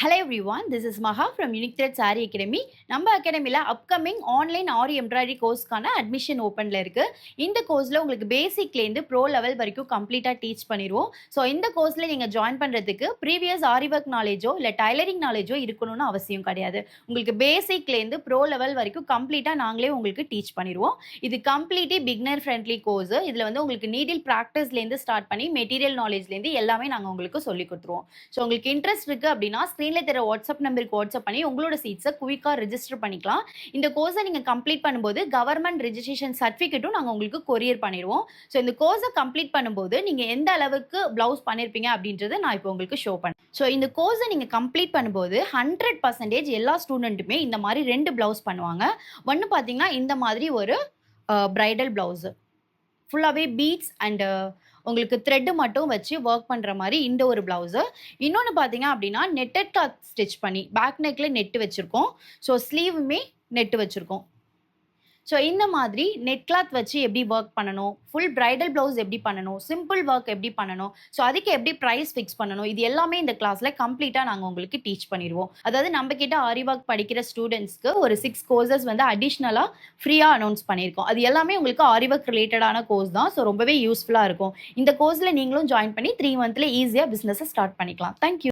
Hello everyone, this is Maha from Unique Thread Saree Academy. நம்ம அகாடமில upcoming online ஆரி embroidery கோர்ஸ்க்கான admission ஓப்பன்ல இருக்கு. இந்த கோர்ஸ்ல உங்களுக்கு பேசிக்ல இருந்து ப்ரோ லெவல் வரைக்கும் கம்ப்ளீட்டா டீச் பண்ணிடுவோம். ஸோ இந்த கோர்ஸ்ல நீங்க ஜாயின் பண்றதுக்கு ப்ரீவியஸ் ஆரி ஒர்க் நாலேஜோ இல்ல டைலரிங் நாலேஜோ இருக்கணும்னு அவசியம் கிடையாது. உங்களுக்கு பேசிக்ல இருந்து ப்ரோ லெவல் வரைக்கும் கம்ப்ளீட்டா நாங்களே உங்களுக்கு டீச் பண்ணிடுவோம். இது கம்ப்ளீட்லி பிகினர் ஃப்ரெண்ட்லி கோர்ஸ். இதுல வந்து உங்களுக்கு நீடில் பிராக்டிஸ்ல இருந்து ஸ்டார்ட் பண்ணி மெட்டீரியல் நாலேஜ்ல இருந்து எல்லாமே நாங்க உங்களுக்கு சொல்லி கொடுத்துருவோம். ஸோ உங்களுக்கு இன்ட்ரெஸ்ட் இருக்கு அப்படின்னா ஸ்க்ரீன்ல தெரிய வாட்ஸ்அப் நம்பருக்கு வாட்ஸ்அப் பண்ணி உங்களோட சீட்ஸை குயிக்காக ரெஜிஸ்டர் பண்ணிக்கலாம். இந்த கோர்ஸை நீங்கள் கம்ப்ளீட் பண்ணும்போது கவர்மெண்ட் ரெஜிஸ்ட்ரேஷன் சர்டிஃபிகேட்டும் நாங்கள் உங்களுக்கு கொரியர் பண்ணிடுவோம். ஸோ இந்த கோர்ஸை கம்ப்ளீட் பண்ணும்போது நீங்கள் எந்த அளவுக்கு ப்ளவுஸ் பண்ணியிருப்பீங்க அப்படின்றத நான் இப்போ உங்களுக்கு ஷோ பண்ணேன். ஸோ இந்த கோர்ஸை நீங்கள் கம்ப்ளீட் பண்ணும்போது 100% எல்லா ஸ்டூடெண்ட்டுமே இந்த மாதிரி 2 ப்ளவுஸ் பண்ணுவாங்க. ஒன்று பார்த்தீங்கன்னா இந்த மாதிரி ஒரு பிரைடல் ப்ளவுஸு ஃபுல்லாகவே பீட்ஸ் அண்டு உங்களுக்கு த்ரெட்டு மட்டும் வச்சு ஒர்க் பண்ணுற மாதிரி இந்த ஒரு ப்ளவுஸு. இன்னொன்று பார்த்தீங்க அப்படின்னா நெட்டட் கிளாத் ஸ்டிச் பண்ணி பேக் நெக்கில் நெட்டு வச்சுருக்கோம். ஸோ ஸ்லீவுமே நெட்டு வச்சுருக்கோம். ஸோ இந்த மாதிரி நெட் கிளாத் வச்சு எப்படி ஒர்க் பண்ணணும், ஃபுல் பிரைடல் ப்ளவுஸ் எப்படி பண்ணணும், சிம்பிள் ஒர்க் எப்படி பண்ணணும், ஸோ அதுக்கு எப்படி ப்ரைஸ் ஃபிக்ஸ் பண்ணணும், இது எல்லாமே இந்த கிளாஸில் கம்ப்ளீட்டாக நாங்கள் உங்களுக்கு டீச் பண்ணிடுவோம். அதாவது நம்ம கிட்ட ஆரி ஒர்க் படிக்கிற ஸ்டூடெண்ட்ஸ்க்கு ஒரு 6 கோர்சஸ் வந்து அடிஷ்னலாக ஃப்ரீயாக அனௌன்ஸ் பண்ணியிருக்கோம். அது எல்லாமே உங்களுக்கு ஆரி ஒர்க் ரிலேட்டடான கோர்ஸ் தான். ஸோ ரொம்பவே யூஸ்ஃபுல்லாக இருக்கும். இந்த கோர்ஸில் நீங்களும் ஜாயின் பண்ணி 3 மந்த்ல ஈஸியாக பிஸ்னஸை ஸ்டார்ட் பண்ணிக்கலாம். தேங்க்யூ.